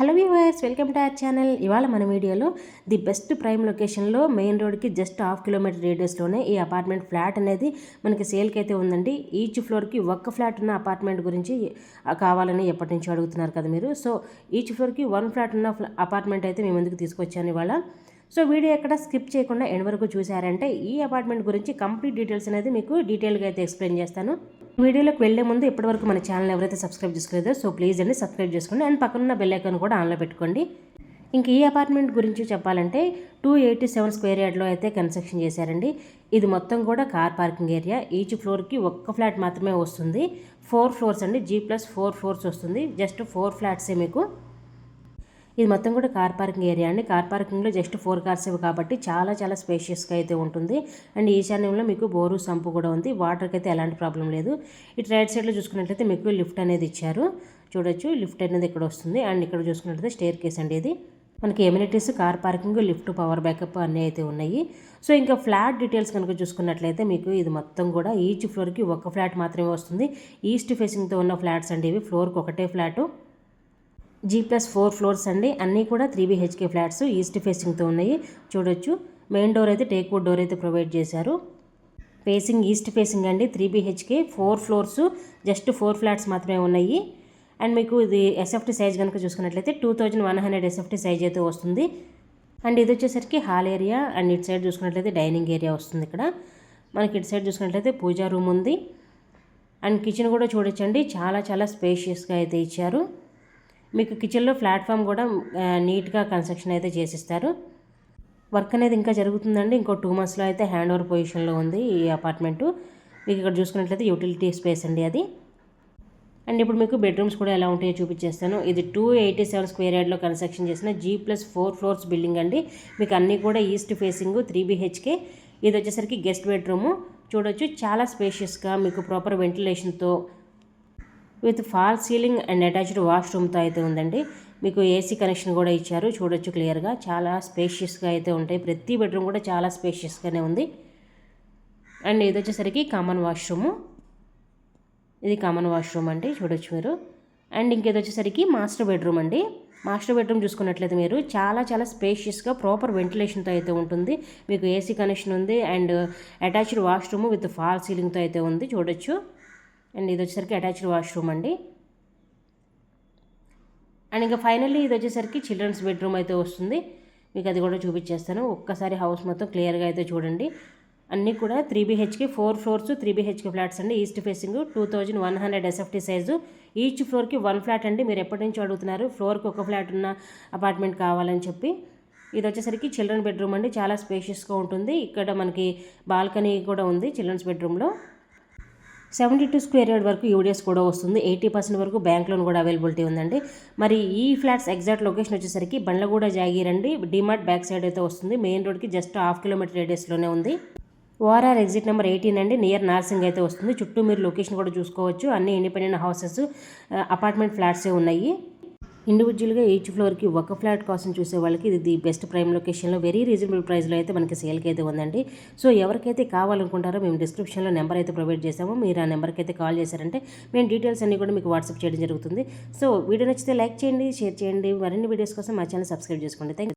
Hello viewers, welcome to our channel. ఇవాళ మన వీడియోలో ది బెస్ట్ ప్రైమ్ లొకేషన్లో మెయిన్ రోడ్కి జస్ట్ హాఫ్ కిలోమీటర్ రేడియస్లోనే ఈ అపార్ట్మెంట్ ఫ్లాట్ అనేది మనకి సేల్కి అయితే ఉందండి. ఈచ్ ఫ్లోర్కి ఒక్క ఫ్లాట్ ఉన్న అపార్ట్మెంట్ గురించి కావాలని ఎప్పటి నుంచో అడుగుతున్నారు కదా మీరు. సో ఈచ్ ఫ్లోర్కి వన్ ఫ్లాట్ ఉన్న అపార్ట్మెంట్ అయితే మేము ముందుకు తీసుకొచ్చాను ఇవాళ. సో వీడియో ఎక్కడ స్కిప్ చేయకుండా ఎండ్ వరకు చూసారంటే ఈ అపార్ట్మెంట్ గురించి కంప్లీట్ డీటెయిల్స్ అనేది మీకు డీటెయిల్గా అయితే ఎక్స్ప్లెయిన్ చేస్తాను. వీడియోలోకి వెళ్లే ముందు ఇప్పటివరకు మన ఛానల్ ఎవరైతే సబ్స్క్రైబ్ చేసుకోలేదో సో ప్లీజ్ అండి సబ్స్క్రైబ్ చేసుకోండి అండ్ పక్కన బెల్ ఐకాన్ కూడా ఆన్లో పెట్టుకోండి. ఇంక ఈ అపార్ట్మెంట్ గురించి చెప్పాలంటే 287 స్క్వేర్ యార్డ్లో అయితే కన్స్ట్రక్షన్ చేశారండి. ఇది మొత్తం కూడా కార్ పార్కింగ్ ఏరియా. ఈచ్ ఫ్లోర్కి ఒక్క ఫ్లాట్ మాత్రమే వస్తుంది. 4 ఫ్లోర్స్ అండి, G+4 ఫ్లోర్స్ వస్తుంది. జస్ట్ 4 ఫ్లాట్సే మీకు. ఇది మొత్తం కూడా కార్ పార్కింగ్ ఏరియా అండి. కార్ పార్కింగ్లో జస్ట్ 4 కార్స్ కాబట్టి చాలా స్పేషియస్గా అయితే ఉంటుంది. అండ్ ఈశాన్యంలో మీకు బోరు సంపు కూడా ఉంది. వాటర్కి అయితే ఎలాంటి ప్రాబ్లం లేదు. ఇటు రైట్ సైడ్లో చూసుకున్నట్లయితే మీకు లిఫ్ట్ అనేది ఇచ్చారు. చూడొచ్చు లిఫ్ట్ అనేది ఇక్కడ వస్తుంది. అండ్ ఇక్కడ చూసుకున్నట్లయితే స్టేర్ కేస్ అండి. ఇది మనకి amenities, car parking, lift, power backup అన్నీ అయితే ఉన్నాయి. సో ఇంకా ఫ్లాట్ డీటెయిల్స్ కనుక చూసుకున్నట్లయితే మీకు ఇది మొత్తం కూడా ఈచ్ ఫ్లోర్కి ఒక ఫ్లాట్ మాత్రమే వస్తుంది. ఈస్ట్ ఫేసింగ్తో ఉన్న ఫ్లాట్స్ అండి ఇవి. ఫ్లోర్కి ఒకటే ఫ్లాటు. G+4 ఫ్లోర్స్ అండి. అన్నీ కూడా 3 BHK ఫ్లాట్స్ ఈస్ట్ ఫేసింగ్తో ఉన్నాయి. చూడొచ్చు మెయిన్ డోర్ అయితే టేక్ వుడ్ డోర్ అయితే ప్రొవైడ్ చేశారు. ఫేసింగ్ ఈస్ట్ ఫేసింగ్ అండి. 3 BHK 4 ఫ్లోర్స్, జస్ట్ 4 ఫ్లాట్స్ మాత్రమే ఉన్నాయి. అండ్ మీకు ఇది SFT సైజ్ కనుక చూసుకున్నట్లయితే 2100 SFT సైజ్ అయితే వస్తుంది. అండ్ ఇది వచ్చేసరికి హాల్ ఏరియా. అండ్ ఇటు సైడ్ చూసుకున్నట్లయితే డైనింగ్ ఏరియా వస్తుంది. ఇక్కడ మనకి ఇటు సైడ్ చూసుకున్నట్లయితే పూజా రూమ్ ఉంది. అండ్ కిచెన్ కూడా చూడొచ్చండి, చాలా స్పేషియస్గా అయితే ఇచ్చారు. మీకు కిచెన్లో ప్లాట్ఫామ్ కూడా నీట్గా కన్స్ట్రక్షన్ అయితే చేసిస్తారు. వర్క్ అనేది ఇంకా జరుగుతుందండి. ఇంకో 2 monthsలో అయితే హ్యాండ్ ఓవర్ పొజిషన్లో ఉంది ఈ అపార్ట్మెంటు. మీకు ఇక్కడ చూసుకున్నట్లయితే యూటిలిటీ స్పేస్ అండి అది. అండ్ ఇప్పుడు మీకు బెడ్రూమ్స్ కూడా ఎలా ఉంటాయో చూపించేస్తాను. ఇది 287 స్క్వేర్ యార్డ్లో కన్స్ట్రక్షన్ చేసిన G+4 ఫ్లోర్స్ బిల్డింగ్ అండి. మీకు అన్నీ కూడా ఈస్ట్ ఫేసింగ్ 3 BHK. ఇది వచ్చేసరికి గెస్ట్ బెడ్రూము. చూడొచ్చు చాలా స్పేషియస్గా మీకు ప్రాపర్ వెంటిలేషన్తో with fall ceiling and attached వాష్రూమ్తో అయితే ఉందండి. మీకు ఏసీ కనెక్షన్ కూడా ఇచ్చారు. చూడొచ్చు క్లియర్గా చాలా స్పేషియస్గా అయితే ఉంటాయి. ప్రతి బెడ్రూమ్ కూడా చాలా స్పేషియస్గానే ఉంది. అండ్ ఇది వచ్చేసరికి కామన్ వాష్రూము. ఇది కామన్ వాష్రూమ్ అండి, చూడొచ్చు మీరు. అండ్ ఇంకేది వచ్చేసరికి మాస్టర్ బెడ్రూమ్ అండి. మాస్టర్ బెడ్రూమ్ చూసుకున్నట్లయితే మీరు చాలా స్పేషియస్గా ప్రాపర్ వెంటిలేషన్తో అయితే ఉంటుంది. మీకు ఏసీ కనెక్షన్ ఉంది and attached washroom with fall సీలింగ్తో అయితే ఉంది. చూడొచ్చు. అండ్ ఇది వచ్చేసరికి అటాచ్డ్ వాష్రూమ్ అండి. అండ్ ఇంకా ఫైనల్లీ ఇది వచ్చేసరికి చిల్డ్రన్స్ బెడ్రూమ్ అయితే వస్తుంది. మీకు అది కూడా చూపించేస్తాను. ఒక్కసారి హౌస్ మొత్తం క్లియర్గా అయితే చూడండి. అన్నీ కూడా 3 BHK 4 ఫ్లోర్స్ 3 BHK ఫ్లాట్స్ అండి. East facing 2100 SFT size. Each ఫ్లోర్కి 1 ఫ్లాట్ అండి. మీరు ఎప్పటి నుంచో అడుగుతున్నారు ఫ్లోర్కి ఒక ఫ్లాట్ ఉన్న అపార్ట్మెంట్ కావాలని చెప్పి. ఇది వచ్చేసరికి చిల్డ్రన్ బెడ్రూమ్ అండి. చాలా స్పేషియస్గా ఉంటుంది. ఇక్కడ మనకి బాల్కనీ కూడా ఉంది చిల్డ్రన్స్ బెడ్రూమ్లో. 72 స్క్వేర్ యార్డ్ వరకు యూడిఎస్ కూడా వస్తుంది. 80% వరకు బ్యాంక్ లోన్ కూడా అవైలబిలిటీ ఉందండి. మరి ఈ ఫ్లాట్స్ ఎగ్జాక్ట్ లొకేషన్ వచ్చేసరికి బండ్లగూడ జాగీర్ అండి. డిమార్ట్ బ్యాక్ సైడ్ అయితే వస్తుంది. మెయిన్ రోడ్కి జస్ట్ హాఫ్ కిలోమీటర్ రేడియస్లోనే ఉంది. ORR ఎగ్జిట్ నెంబర్ 18 అండి. నియర్ నార్సింగ్ అయితే వస్తుంది. చుట్టూ మీరు లొకేషన్ కూడా చూసుకోవచ్చు. అన్ని ఇండిపెండెంట్ హౌసెస్, అపార్ట్మెంట్ ఫ్లాట్సే ఉన్నాయి. ఇండివిజువల్గా ఈచ్ ఫ్లోర్కి ఒక ఫ్లాట్ కోసం చూసే వాళ్ళకి ఇది ది బెస్ట్ ప్రైమ్ లొకేషన్లో వెరీ రీజనబుల్ ప్రైస్లో అయితే మనకి సేల్కి అయితే ఉందండి. సో ఎవరికైతే కావాలనుకుంటారో మేము డిస్క్రిప్షన్లో నెంబర్ అయితే ప్రొవైడ్ చేసాము. మీరు ఆ నెంబర్కి అయితే కాల్ చేశారంటే మేము డీటెయిల్స్ అన్నీ కూడా మీకు వాట్సాప్ చేయడం జరుగుతుంది. సో వీడియో నచ్చితే లైక్ చేయండి, షేర్ చేయండి. మరిన్ని వీడియోస్ కోసం మా ఛానల్ సబ్స్క్రైబ్ చేసుకోండి. Thank you.